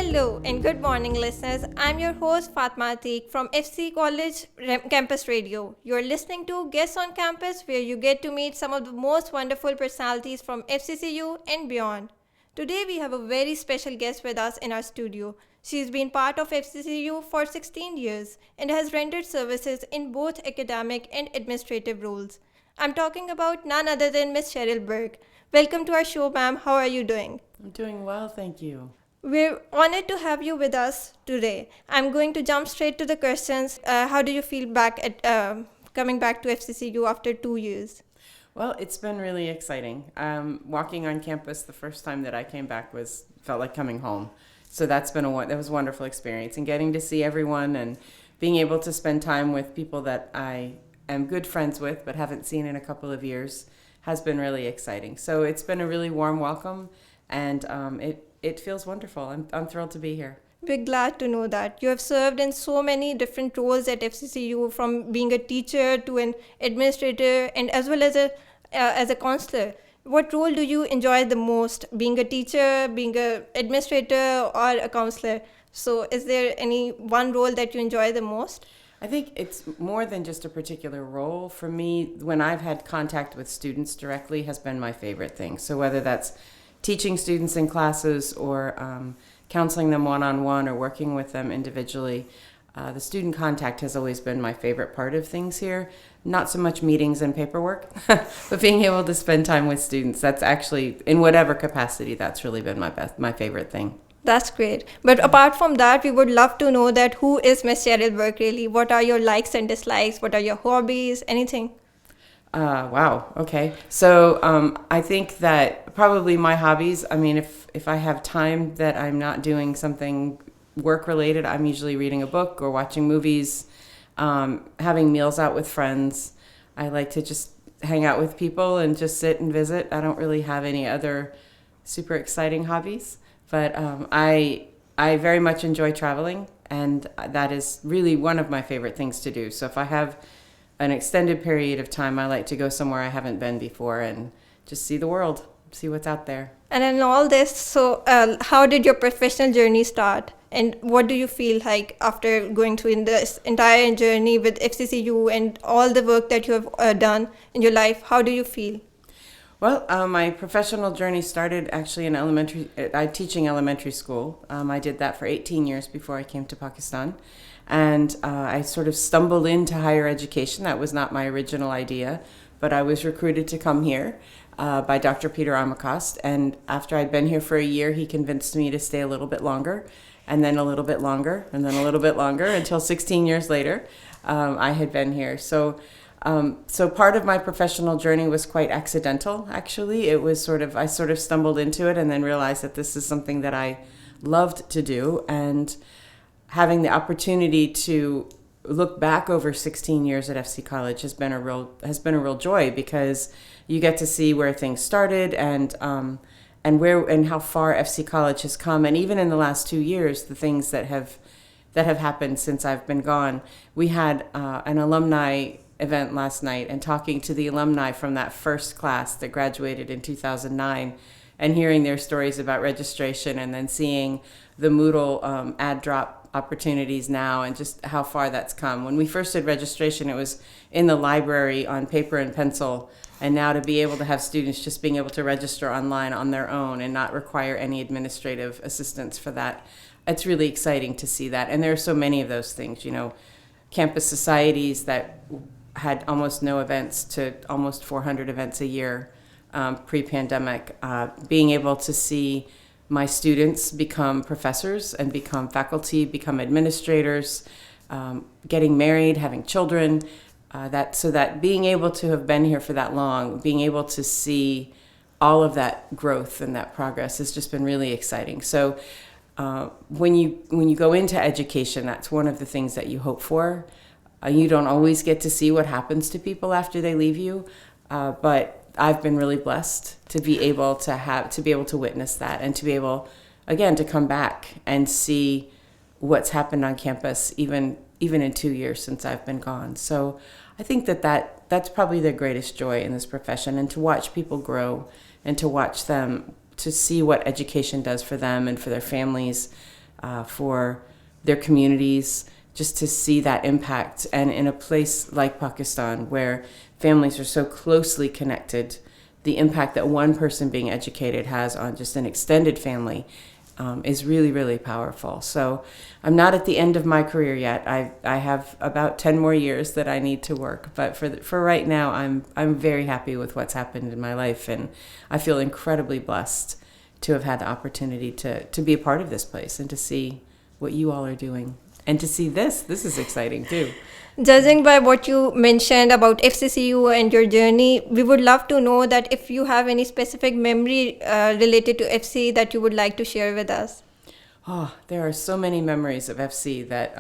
Hello and good morning, listeners. I'm your host Fatima Attique from FC College Campus Radio. You're listening to Guests on Campus, where you get to meet some of the most wonderful personalities from Fccu and beyond. Today, we have a very special guest with us in our studio. She's been part of Fccu for 16 years and has rendered services in both academic and administrative roles. I'm talking about none other than Miss Cheryl Burke. Welcome to our show, ma'am. How are you doing? I'm doing well, thank you. We're honored to have you with us today. I'm going to jump straight to the questions. How do you feel back at coming back to FCCU after 2 years? Well, it's been really exciting. Walking on campus the first time that I came back felt like coming home. So that was a wonderful experience, and getting to see everyone and being able to spend time with people that I am good friends with but haven't seen in a couple of years has been really exciting. So it's been a really warm welcome, and it feels wonderful. I'm thrilled to be here. We're glad to know that. You have served in so many different roles at FCCU, from being a teacher to an administrator and as well as a counselor. What role do you enjoy the most? Being a teacher, being an administrator, or a counselor? So is there any one role that you enjoy the most? I think it's more than just a particular role. For me, when I've had contact with students directly has been my favorite thing. So whether that's teaching students in classes or counseling them one-on-one or working with them individually, the student contact has always been my favorite part of things here. Not so much meetings and paperwork, but being able to spend time with students. That's actually, in whatever capacity, that's really been my favorite thing. That's great. But apart from that, we would love to know that who is Miss Cheryl Burke really? What are your likes and dislikes? What are your hobbies? Anything? Wow. Okay. So I think that probably my hobbies, I mean, if I have time that I'm not doing something work related, I'm usually reading a book or watching movies, having meals out with friends. I like to just hang out with people and just sit and visit. I don't really have any other super exciting hobbies, but I very much enjoy traveling, and that is really one of my favorite things to do. So if I have an extended period of time, I like to go somewhere I haven't been before and just see the world, see what's out there. And in all this, so how did your professional journey start? And what do you feel like after going through in this entire journey with FCCU and all the work that you have done in your life? How do you feel? Well, my professional journey started actually in teaching elementary school. I did that for 18 years before I came to Pakistan. And I sort of stumbled into higher education. That was not my original idea, but I was recruited to come here by Dr. Peter Armacost. And after I'd been here for a year, he convinced me to stay a little bit longer, and then a little bit longer, and then a little bit longer, until 16 years later, I had been here. So part of my professional journey was quite accidental, actually. I sort of stumbled into it and then realized that this is something that I loved to do. And having the opportunity to look back over 16 years at FC College has been a real joy, because you get to see where things started and how far FC College has come. And even in the last 2 years, the things that have happened since I've been gone. We had an alumni event last night, and talking to the alumni from that first class that graduated in 2009 and hearing their stories about registration, and then seeing the Moodle ad drop opportunities now and just how far that's come. When we first did registration, it was in the library on paper and pencil, and now to be able to have students just being able to register online on their own and not require any administrative assistance for that, it's really exciting to see that. And there are so many of those things, campus societies that had almost no events to almost 400 events a year pre-pandemic, being able to see my students become professors and become faculty, become administrators, getting married, having children, so that being able to have been here for that long, being able to see all of that growth and that progress has just been really exciting. So when you go into education, that's one of the things that you hope for. You don't always get to see what happens to people after they leave you, but I've been really blessed to be able to witness that, and to be able, again, to come back and see what's happened on campus, even in 2 years since I've been gone. So I think that's probably the greatest joy in this profession, and to watch people grow and to watch them, to see what education does for them and for their families, for their communities, just to see that impact. And in a place like Pakistan, where families are so closely connected, the impact that one person being educated has on just an extended family is really, really powerful. So I'm not at the end of my career yet. I have about 10 more years that I need to work. But for right now, I'm very happy with what's happened in my life. And I feel incredibly blessed to have had the opportunity to be a part of this place and to see what you all are doing. And to see this is exciting too. Judging by what you mentioned about FCCU and your journey, we would love to know that if you have any specific memory related to FC that you would like to share with us. Oh, there are so many memories of FC that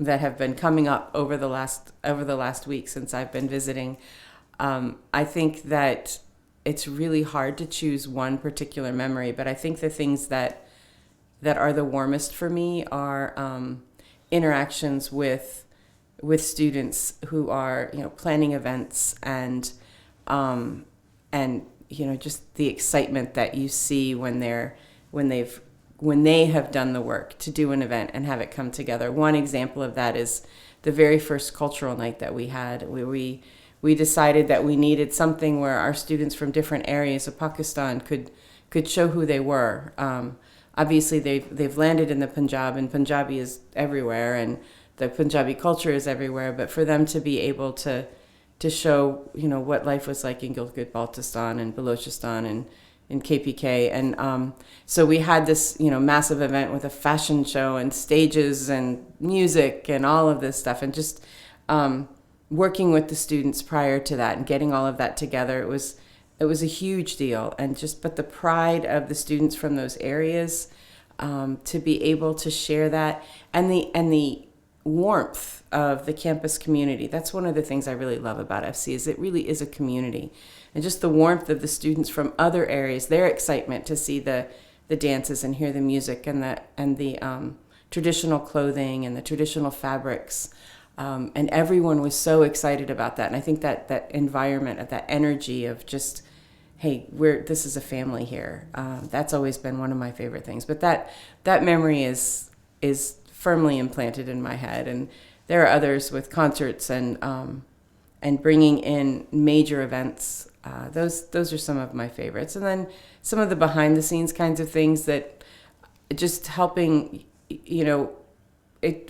that have been coming up over the last week since I've been visiting. I think that it's really hard to choose one particular memory, but I think the things that are the warmest for me are interactions with students who are, planning events and just the excitement that you see when they have done the work to do an event and have it come together. One example of that is the very first cultural night that we had, where we decided that we needed something where our students from different areas of Pakistan could show who they were. Obviously, they've landed in the Punjab, and Punjabi is everywhere, and the Punjabi culture is everywhere. But for them to be able to show, what life was like in Gilgit-Baltistan and Balochistan and in KPK, and so we had this, massive event with a fashion show and stages and music and all of this stuff, and just working with the students prior to that and getting all of that together. It was a huge deal, and but the pride of the students from those areas to be able to share that, and the warmth of the campus community. That's one of the things I really love about FC, is it really is a community, and just the warmth of the students from other areas, their excitement to see the dances and hear the music and the traditional clothing and the traditional fabrics. And everyone was so excited about that. And I think that environment, of that energy of just, hey, this is a family here. That's always been one of my favorite things. But that memory is firmly implanted in my head. And there are others with concerts and bringing in major events. Those are some of my favorites. And then some of the behind the scenes kinds of things that just helping,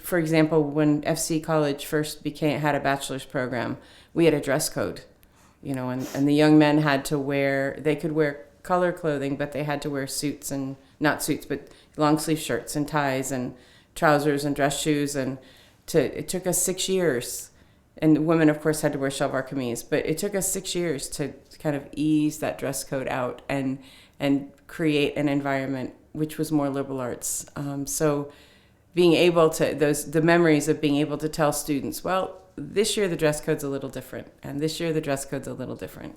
for example, when FC College first had a bachelor's program, we had a dress code, and the young men they could wear color clothing, but they had to wear suits, and not suits, but long sleeve shirts and ties and trousers and dress shoes. And it took us 6 years, and women, of course, had to wear shalwar kameez, but it took us 6 years to kind of ease that dress code out and create an environment which was more liberal arts. So being able to, the memories of being able to tell students, well, this year the dress code's a little different, and this year the dress code's a little different.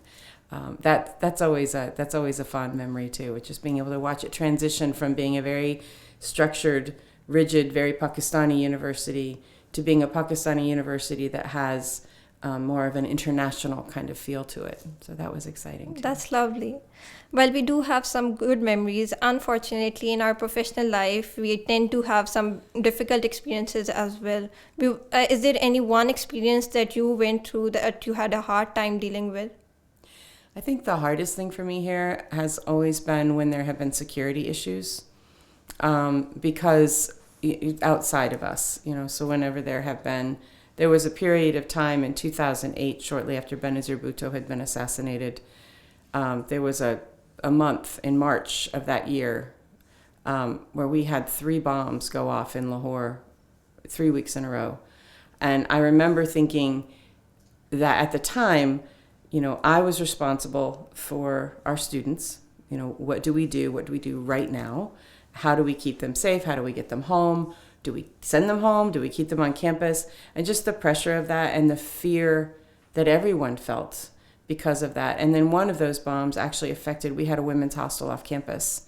That's always a fond memory too. It's just being able to watch it transition from being a very structured, rigid, very Pakistani university to being a Pakistani university that has more of an international kind of feel to it. So that was exciting too. That's lovely. Well, we do have some good memories. Unfortunately, in our professional life, we tend to have some difficult experiences as well. Is there any one experience that you went through that you had a hard time dealing with? I think the hardest thing for me here has always been when there have been security issues, because outside of us, so whenever there was a period of time in 2008, shortly after Benazir Bhutto had been assassinated. There was a month in March of that year where we had 3 bombs go off in Lahore 3 weeks in a row. And I remember thinking that at the time, I was responsible for our students. What do we do? What do we do right now? How do we keep them safe? How do we get them home? Do we send them home? Do we keep them on campus? And just the pressure of that and the fear that everyone felt because of that. And then one of those bombs actually we had a women's hostel off campus.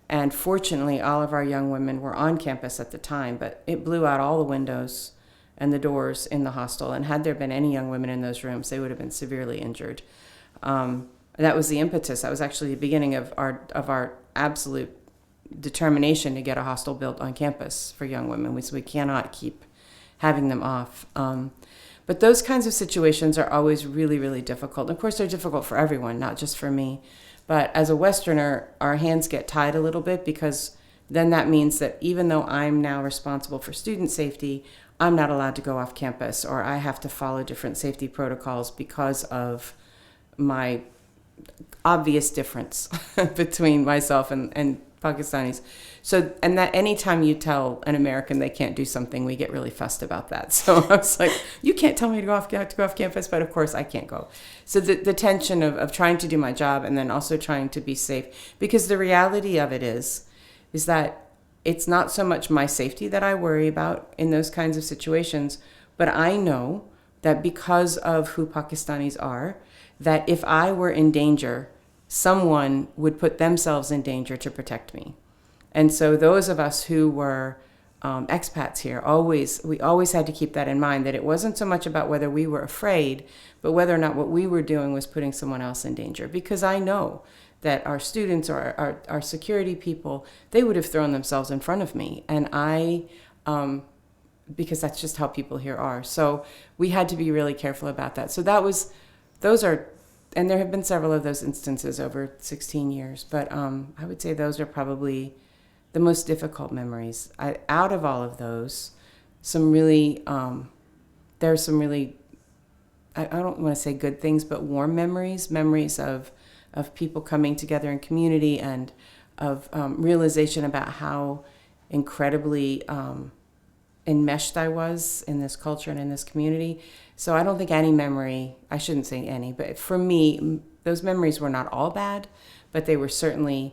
And fortunately, all of our young women were on campus at the time, but it blew out all the windows and the doors in the hostel. And had there been any young women in those rooms, they would have been severely injured. That was the impetus. That was actually the beginning of our absolute determination to get a hostel built on campus for young women. So we cannot keep having them off. But those kinds of situations are always really, really difficult. Of course, they're difficult for everyone, not just for me. But as a Westerner, our hands get tied a little bit, because then that means that even though I'm now responsible for student safety, I'm not allowed to go off campus, or I have to follow different safety protocols because of my obvious difference between myself and Pakistanis. So, and that anytime you tell an American they can't do something, we get really fussed about that. So I was like, you can't tell me to go off campus, but of course I can't go. So the tension of trying to do my job and then also trying to be safe, because the reality of it is that it's not so much my safety that I worry about in those kinds of situations, but I know that because of who Pakistanis are, that if I were in danger, someone would put themselves in danger to protect me. And so those of us who were expats here, we always had to keep that in mind, that it wasn't so much about whether we were afraid, but whether or not what we were doing was putting someone else in danger. Because I know that our students or our security people, they would have thrown themselves in front of me. And because that's just how people here are. So we had to be really careful about that. So and there have been several of those instances over 16 years, but I would say those are probably the most difficult memories. Out of all of those, there are some really, I don't want to say good things, but warm memories of people coming together in community, and of realization about how incredibly enmeshed I was in this culture and in this community. So I don't think I shouldn't say any, but for me, those memories were not all bad, but they weren't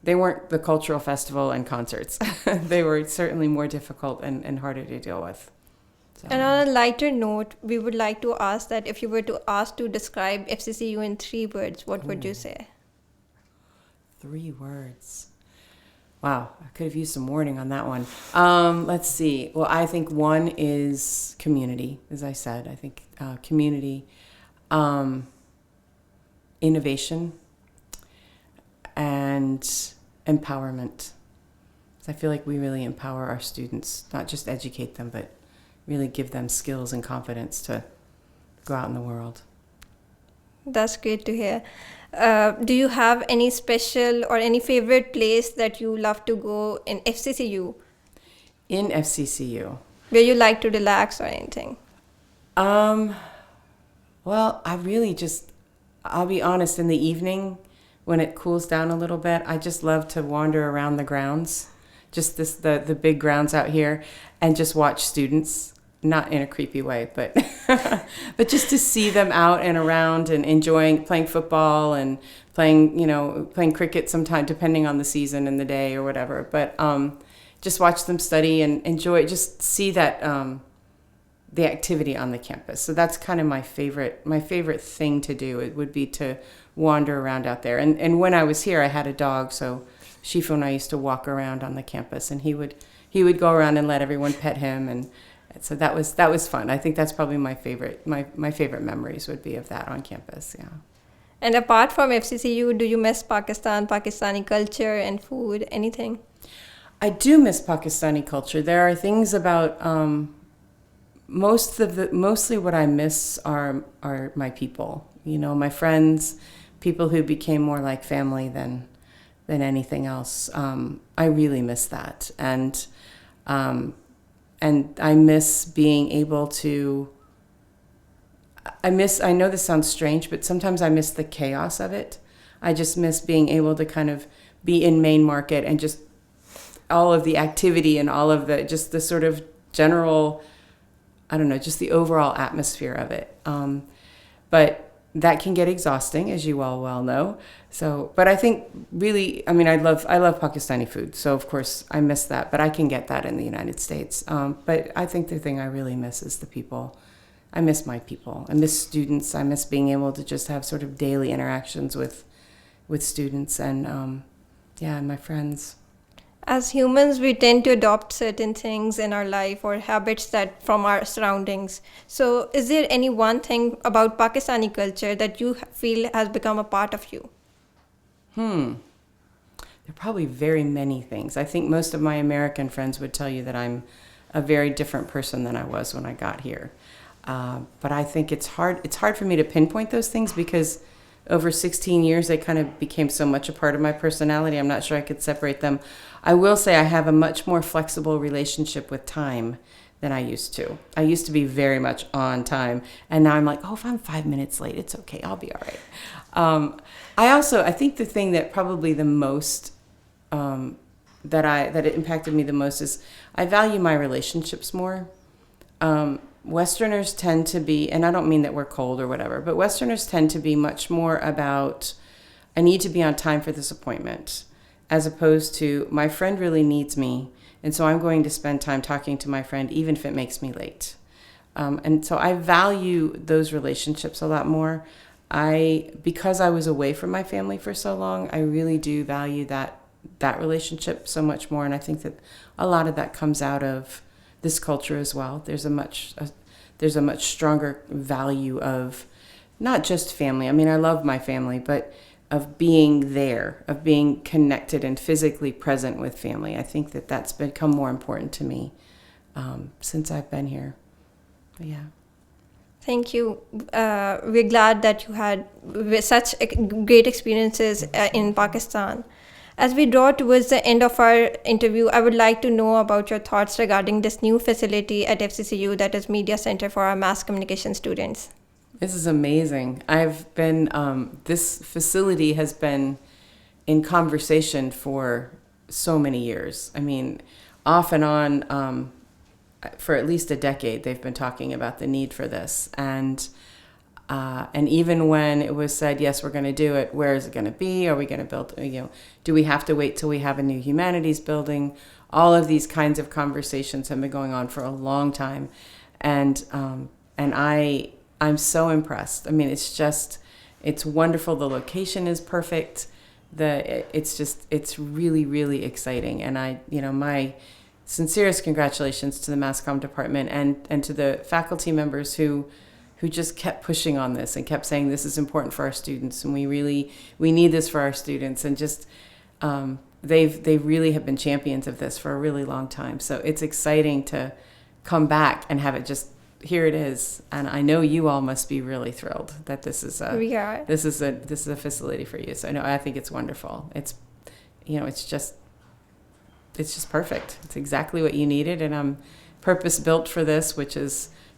the cultural festival and concerts. They were certainly more difficult and harder to deal with. So. And on a lighter note, we would like to ask that if you were to ask to describe FCCU in 3 words, what would you say? 3 words. Wow, I could have used some warning on that one. Let's see. Well, I think one is community, as I said. I think community, innovation, and empowerment. So I feel like we really empower our students, not just educate them, but really give them skills and confidence to go out in the world. That's great to hear. Do you have any special or any favorite place that you love to go in FCCU? In FCCU? Where you like to relax or anything? Well, I'll be honest, in the evening when it cools down a little bit, I just love to wander around the grounds, just the big grounds out here, and just watch students. Not in a creepy way, but but just to see them out and around and enjoying playing football and playing cricket sometime, depending on the season and the day or whatever. But just watch them study and enjoy, just see that the activity on the campus. So that's kind of my favorite thing to do. It would be to wander around out there. And when I was here, I had a dog, so Shifu and I used to walk around on the campus, and he would go around and let everyone pet him, and so that was fun. I think that's probably my favorite memories would be of that on campus. Yeah. And apart from FCCU, do you miss Pakistani culture and food, anything? I do miss Pakistani culture. There are things about mostly what I miss are my people. My friends, people who became more like family than anything else. I really miss that, and I miss being able to, I know this sounds strange, but sometimes I miss the chaos of it. I just miss being able to kind of be in Main Market and just all of the activity and all of the sort of general, I don't know, just the overall atmosphere of it. But that can get exhausting, as you all well know. So, but I think really, I love Pakistani food. So of course I miss that, but I can get that in the United States. But I think the thing I really miss is the people. I miss my people. I miss students. I miss being able to just have sort of daily interactions with students and my friends. As humans, we tend to adopt certain things in our life or habits that from our surroundings. So is there any one thing about Pakistani culture that you feel has become a part of you? They're probably very many things. I think most of my American friends would tell you that I'm a very different person than I was when I got here. But I think it's hard. It's hard for me to pinpoint those things because over 16 years, they kind of became so much a part of my personality. I'm not sure I could separate them. I will say I have a much more flexible relationship with time than I used to. I used to be very much on time, and now I'm like, oh, if I'm 5 minutes late, it's okay. I'll be all right. I think the thing that probably the most that it impacted me the most is I value my relationships more. Westerners tend to be, and I don't mean that we're cold or whatever, but Westerners tend to be much more about, I need to be on time for this appointment, as opposed to my friend really needs me, and so I'm going to spend time talking to my friend even if it makes me late. And so I value those relationships a lot more. Because I was away from my family for so long, I really do value that relationship so much more, and I think that a lot of that comes out of this culture as well. There's a much stronger value of not just family. I mean, I love my family, but of being there, of being connected and physically present with family. I think that that's become more important to me since I've been here. But yeah. Thank you. We're glad that you had such great experiences in Pakistan. As we draw towards the end of our interview, I would like to know about your thoughts regarding this new facility at FCCU that is Media Center for our mass communication students. This is amazing. This facility has been in conversation for so many years. I mean, off and on, for at least a decade, they've been talking about the need for this. And even when it was said, yes, we're going to do it, where is it going to be? Are we going to build, do we have to wait till we have a new humanities building? All of these kinds of conversations have been going on for a long time. And I'm so impressed. I mean, it's wonderful. The location is perfect. It's really, really exciting. And my sincerest congratulations to the Mass Comm department and to the faculty members who just kept pushing on this and kept saying this is important for our students and we need this for our students, and just they really have been champions of this for a really long time. So it's exciting to come back and have it just, here it is. And I know you all must be really thrilled that this is a facility for you. So I think it's wonderful. It's just perfect. It's exactly what you needed, and I'm purpose built for this, which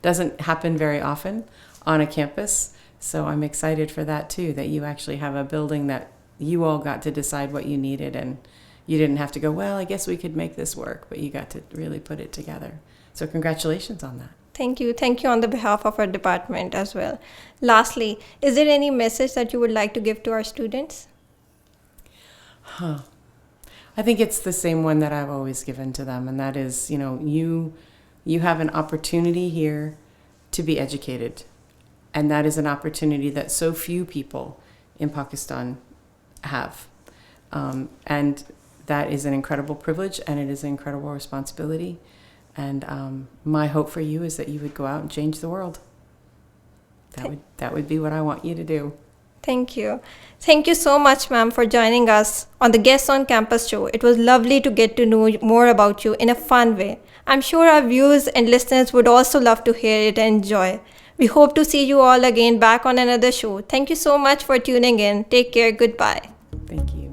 doesn't happen very often on a campus. So I'm excited for that too, that you actually have a building that you all got to decide what you needed, and you didn't have to go, well, I guess we could make this work, but you got to really put it together. So congratulations on that. Thank you. Thank you on the behalf of our department as well. Lastly, is there any message that you would like to give to our students? I think it's the same one that I've always given to them, and that is, you have an opportunity here to be educated, and that is an opportunity that so few people in Pakistan have. And that is an incredible privilege, and it is an incredible responsibility. And my hope for you is that you would go out and change the world. That would be what I want you to do. Thank you. Thank you so much, ma'am, for joining us on the Guests on Campus show. It was lovely to get to know more about you in a fun way. I'm sure our viewers and listeners would also love to hear it and enjoy. We hope to see you all again back on another show. Thank you so much for tuning in. Take care. Goodbye. Thank you.